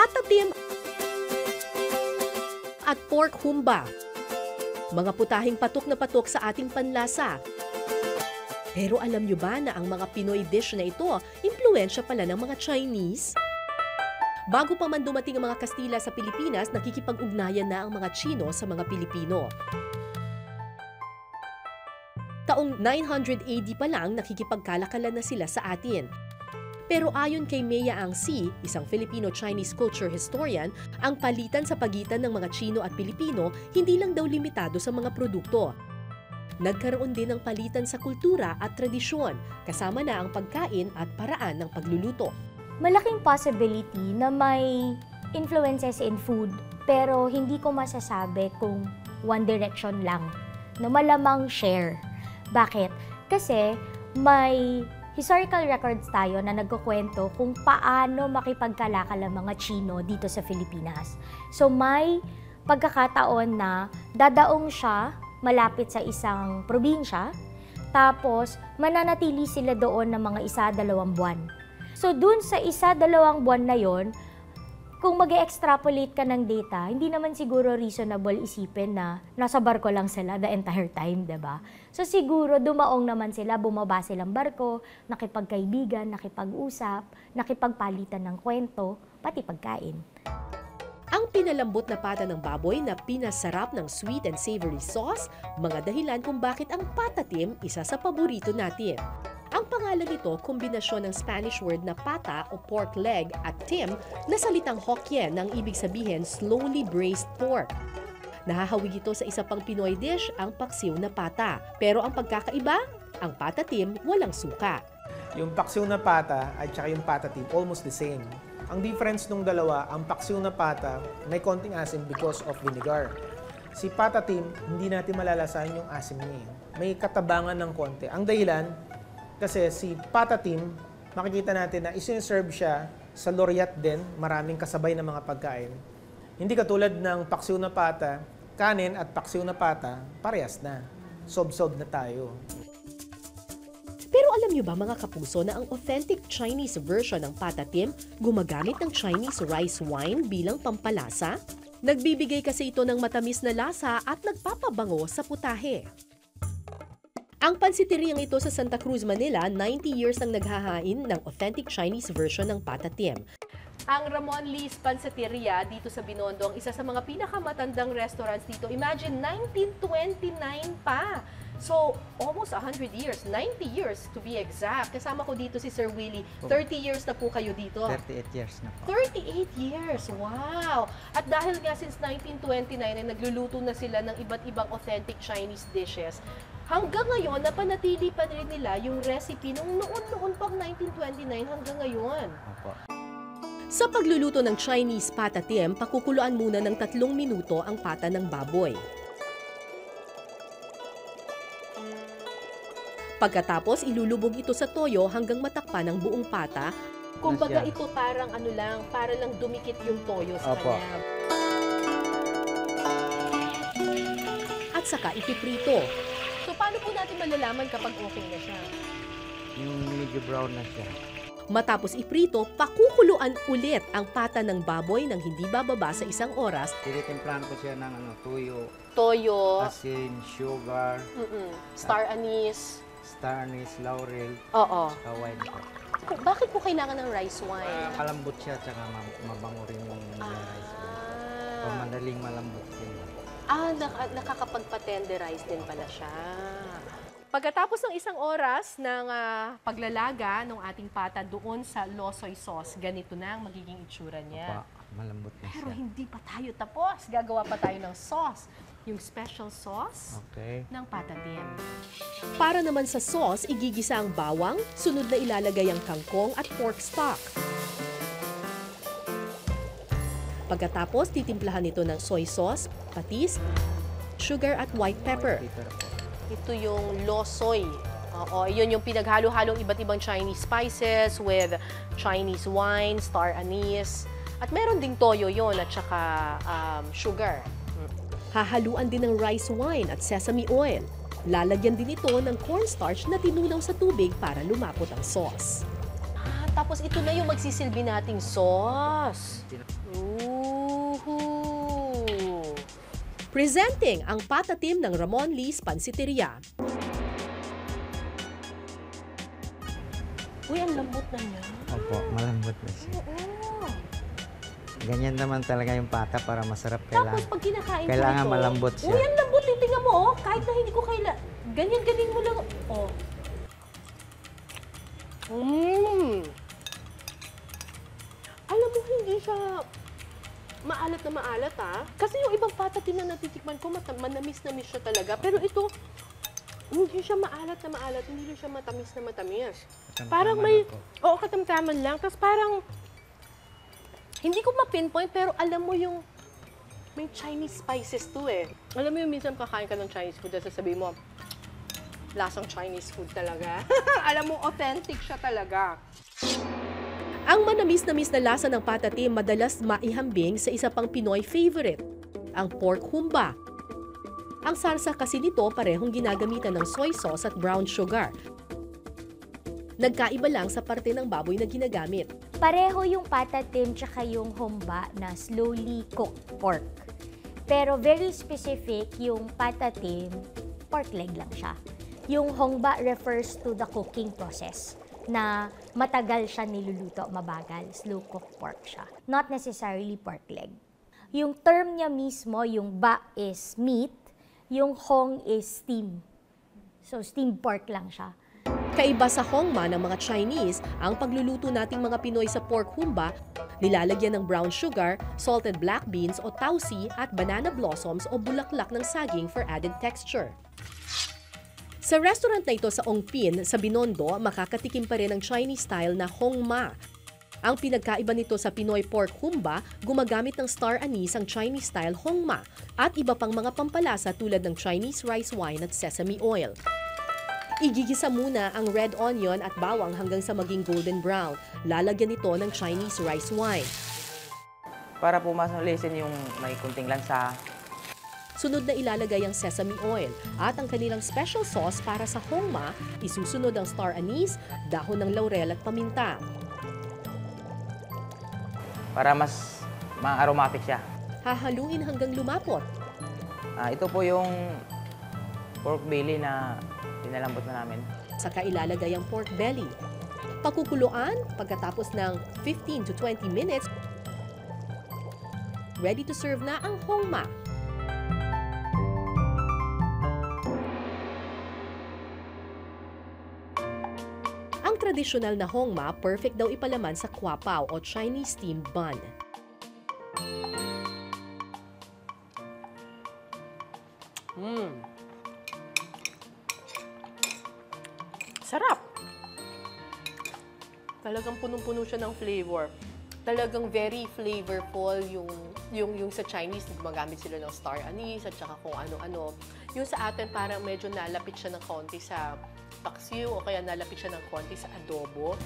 patatim at pork humba. Mga putahing patok na patok sa ating panlasa. Pero alam nyo ba na ang mga Pinoy dish na ito, impluwensya pala ng mga Chinese? Bago pa man dumating ang mga Kastila sa Pilipinas, nakikipag-ugnayan na ang mga Chino sa mga Pilipino. Taong 900 AD pa lang, nakikipagkalakalan na sila sa atin. Pero ayon kay Mea Angsi, isang Filipino-Chinese culture historian, ang palitan sa pagitan ng mga Chino at Pilipino hindi lang daw limitado sa mga produkto. Nagkaroon din ng palitan sa kultura at tradisyon, kasama na ang pagkain at paraan ng pagluluto. Malaking possibility na may influences in food, pero hindi ko masasabi kung one direction lang, na malamang share. Bakit? Kasi may historical records tayo na nagkukwento kung paano makipagkalakal ang mga Chino dito sa Pilipinas. So may pagkakataon na dadaong siya malapit sa isang probinsya, tapos mananatili sila doon ng mga 1-2 buwan. So dun sa 1-2 buwan na yon, kung mag-extrapolate ka ng data, hindi naman siguro reasonable isipin na nasa barko lang sila the entire time, diba? So siguro dumaong naman sila, bumaba silang barko, nakipagkaibigan, nakipag-usap, nakipagpalitan ng kwento, pati pagkain. Ang pinalambot na pata ng baboy na pinasarap ng sweet and savory sauce, mga dahilan kung bakit ang patatim isa sa paborito natin. Ang pangalan nito, kombinasyon ng Spanish word na pata o pork leg at tim na salitang Hokkien nang ibig sabihin slowly braised pork. Nahahawig ito sa isa pang Pinoy dish, ang paksiw na pata. Pero ang pagkakaiba, ang patatim walang suka. Yung paksiw na pata at saka yung patatim, almost the same. Ang difference nung dalawa, ang paksiw na pata may konting asim because of vinegar. Si patatim, hindi natin malalasahan yung asim niya. May katabangan ng konti. Ang dahilan, kasi si patatim, makikita natin na isineserve siya sa loriat din, maraming kasabay na mga pagkain. Hindi katulad ng paksiw na pata, kanin at paksiw na pata, parehas na. Sob-sob na tayo. Pero alam niyo ba mga kapuso na ang authentic Chinese version ng patatim gumagamit ng Chinese rice wine bilang pampalasa? Nagbibigay kasi ito ng matamis na lasa at nagpapabango sa putahe. Ang pansiteriyang ito sa Santa Cruz, Manila, 90 years nang naghahain ng authentic Chinese version ng patatim. Ang Ramon Lee's Pansiteria dito sa Binondo, ang isa sa mga pinakamatandang restaurants dito. Imagine, 1929 pa! So, almost 100 years, 90 years to be exact. Kasama ko dito si Sir Willie. 30 years na po kayo dito. 38 years na po. 38 years, wow! At dahil nga since 1929 ay nagluluto na sila ng iba't ibang authentic Chinese dishes, hanggang ngayon, napanatili pa rin nila yung recipe nung noon pang 1929 hanggang ngayon. Opo. Sa pagluluto ng Chinese patatim, pakukuluan muna ng 3 minuto ang pata ng baboy. Pagkatapos, ilulubog ito sa toyo hanggang matakpan ang buong pata. Kumbaga ito parang ano lang, para lang dumikit yung toyo sa kanya. At saka ipiprito. So paano po natin malalaman kapag okay na siya? Yung medyo brown na siya. Matapos iprito, pakukuluan ulit ang pata ng baboy nang hindi bababa sa 1 oras. Tinitimplahan ko siya ng Toyo, asin, sugar, star anise, star anise, laurel, oo. saka wine po. Bakit po kailangan ng rice wine? Malambot siya, tsaka mabango rin yung rice wine. Pag madaling malambot siya. Nakakapagpa-tenderize din pala siya. Pagkatapos ng 1 oras ng paglalaga ng ating pata doon sa losoy sauce, ganito na ang magiging itsura niya. Opa, malambot na Pero siya. hindi pa tayo tapos. Gagawa pa tayo ng sauce. Yung special sauce ng patatim. Para naman sa sauce, igigisa ang bawang, sunod na ilalagay ang kangkong at pork stock. Pagkatapos, titimplahan ito ng soy sauce, patis, sugar at white pepper. Ito yung losoy. Oo, yun yung pinaghalo-halong iba't ibang Chinese spices with Chinese wine, star anise. At meron ding toyo yon at saka sugar. Hahaluan din ng rice wine at sesame oil. Lalagyan din ito ng cornstarch na tinunaw sa tubig para lumapot ang sauce. Tapos Tapos ito na yung magsisilbi nating sauce. Ooh. Presenting ang patatim ng Ramon Lee's Pansiteria. Uy, ang lambot na niya. Opo, malambot na siya. Oo. Ganyan naman talaga yung pata para masarap. Tapos pag kinakain ko kailangan ito, malambot siya. Uy, ang lambot. Tingnan mo, oh. Kahit na hindi ko ganyan mo lang. Oh. Alam mo, hindi siya maalat na maalat, ha? Kasi yung ibang patatim na natitikman ko, manamis-namis siya talaga. Pero ito, hindi siya maalat na maalat, hindi rin siya matamis na matamis. Parang may, oo, katamtaman lang. Tapos parang, hindi ko ma-pinpoint, pero alam mo yung, may Chinese spices to eh. Alam mo yung minsan kakain ka ng Chinese food, at sasabihin mo, lasang Chinese food talaga. Alam mo, authentic siya talaga. Ang manamis-namis na lasa ng patatim madalas maihambing sa isa pang Pinoy favorite, ang pork humba. Ang sarsa kasi nito parehong ginagamitan ng soy sauce at brown sugar. Nagkaiba lang sa parte ng baboy na ginagamit. Pareho yung patatim tsaka yung humba na slowly cooked pork. Pero very specific yung patatim, pork leg lang siya. Yung hongba refers to the cooking process na matagal siya niluluto, mabagal, slow cooked pork siya. Not necessarily pork leg. Yung term niya mismo, yung ba is meat, yung hong is steam. So steamed pork lang siya. Kaiba sa hongma ng mga Chinese, ang pagluluto nating mga Pinoy sa pork humba, nilalagyan ng brown sugar, salted black beans o tausi at banana blossoms o bulaklak ng saging for added texture. Sa restaurant na ito sa Ongpin, sa Binondo, makakatikim pa rin ang Chinese style na hongma. Ang pinagkaiba nito sa Pinoy pork humba, gumagamit ng star anise ang Chinese style hongma at iba pang mga pampalasa tulad ng Chinese rice wine at sesame oil. Igigisa muna ang red onion at bawang hanggang sa maging golden brown. Lalagyan ito ng Chinese rice wine. Para po mas lesen yung may kunting lansa. Sunod na ilalagay ang sesame oil at ang kanilang special sauce para sa hongma, isusunod ang star anise, dahon ng laurel at paminta. Para mas aromatic siya. Hahaluin hanggang lumapot. Ito po yung pork belly na pinalambot na namin. Saka ilalagay ang pork belly. Pakukuluan pagkatapos ng 15 to 20 minutes. Ready to serve na ang hongma. Ang tradisyonal na hongma, perfect daw ipalaman sa kwapao o Chinese steamed bun. Sarap! Talagang punong-puno siya ng flavor. Talagang very flavorful yung sa Chinese, gumagamit sila ng star anise at saka kung ano-ano. Yung sa atin parang medyo nalapit siya ng konti sa paksiw o kaya nalapit siya ng konti sa adobo.